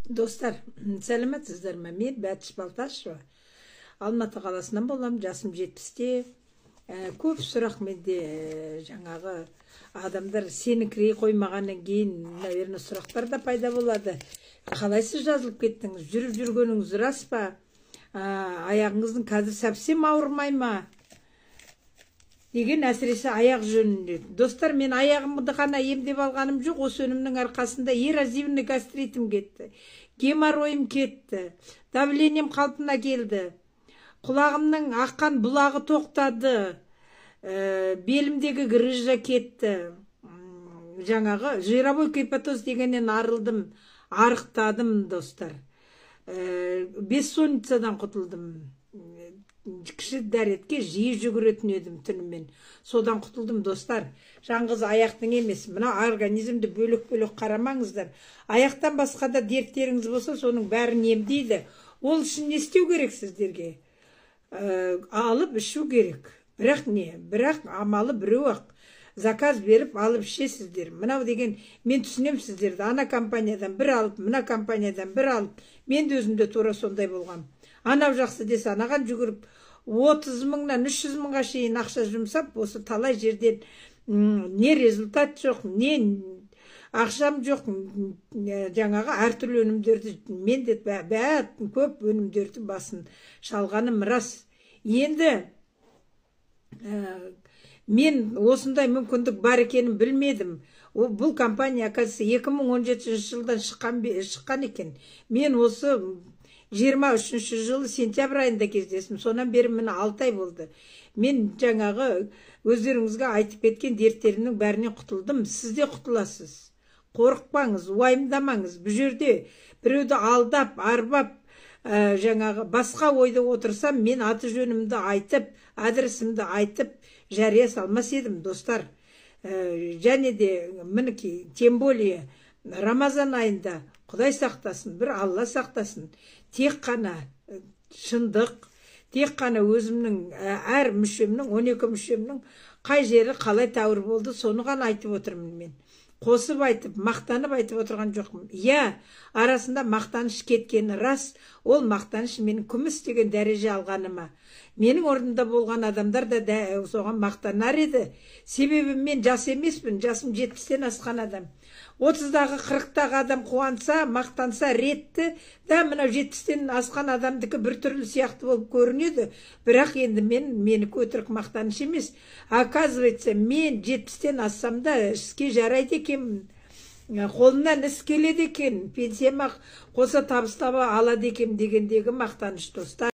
Достар, сәлеметсіздер ме? Мен Бәтіш Балташева. Алматы қаласынан болам, жасым 70-те. Көп сұрақ менде жаңағы адамдар сені кірей қоймағаннан кейін, наверное, сұрақтар да пайда болады. Қалайсыз жазылып кеттіңіз? Жүріп жүргеніңіз рас па? Аяғыңыздың қазір совсем ауырмай ма? Деген әсіресе аяқ жөнінде. Достар, мен аяғымды ғана емдеп алғаным жоқ, осы өнімнің арқасында эрозивный гастритім кетті, геморройым кетті, давлением қалпына келді, құлағымның аққан бұлағы тоқтады, белімдегі грыжа кетті, жаңағы жировой гепатоз дегеннен арылдым, арықтадым, достар. Бессонницадан құтылдым. Кіші дәретке жиі жүгіретін едім түнімен. Содан құтылдым, достар. Жаңғыз аяқтың емес, мына организмді бөлек-бөлек қарамаңыздар. Аяқтан басқа да дерттеріңіз болса, соның бәрін емдейді. Ол үшін не істеу керек сіздерге? Алып ішу керек. Бірақ не? Бірақ амалы біреу-ақ. Заказ беріп, алып ішесіздер. Мынау деген, мен түсінем сіздерді. Ана компаниядан бір алып, мына компаниядан бір алып. Мен де өзімде тура сондай болғам. Анау жақсы десе анаған жүгіріп, 30 мыңнан 300 мыңға шейін ақша жұмсап, осы талай жерден не результат жоқ, не ақшам жоқ, жаңағы әртүрлі өнімдерді, мен де көп өнімдерді басын шалғаным рас. Енді мен осындай мүмкіндік бар екенін білмедім. Бұл компания, оказывается, 2017 жылдан шыққан екен. Мен осы 23 жылы сентябрь айында кездесім. Сонан бері міне 6 ай болды. Мен жаңағы өздеріңізге айтып кеткен дерттерімнің бәрінен құтылдым. Сіз де құтыласыз. Қорықпаңыз, уайымдамаңыз. Бұл жерде біреуді алдап, арбап, жаңағы басқа ойда отырсам, мен аты жөнімді айтып, адресімді айтып, жария салмас едім, достар. Және де мінекей, тем более Рамазан айында Құдай сақтасын, бір Алла сақтасын. Тек қана шындық, тек қана өзімнің әр мүшемнің, 12 мүшемнің қай жері қалай тәуір болды, соны ғана айтып отырмын мен. Қосып айтып, мақтанып айтып отырған жоқпын. Арасында мақтаныш кеткені рас, ол мақтаныш менің күміс деген дәреже алғаныма. Менің орнымда болған адамдар да соған мақтанар еді. Себебі мен жас емеспін, жасым 70-тен асқан адам. 30-дағы 40-дағы адам қуанса, мақтанса ретті, да мынау 70-тен асқан адамдікі бір түрлі сияқты болып көрінеді. Бірақ енді мені өтірік мақтаныш емес. Оказывается, мен 70-тен ассам да іске жарайды екен, қолымнан іс келеді екен, пенсияма қоса табыс таба алады екен дегендегі мақтаныш, достар.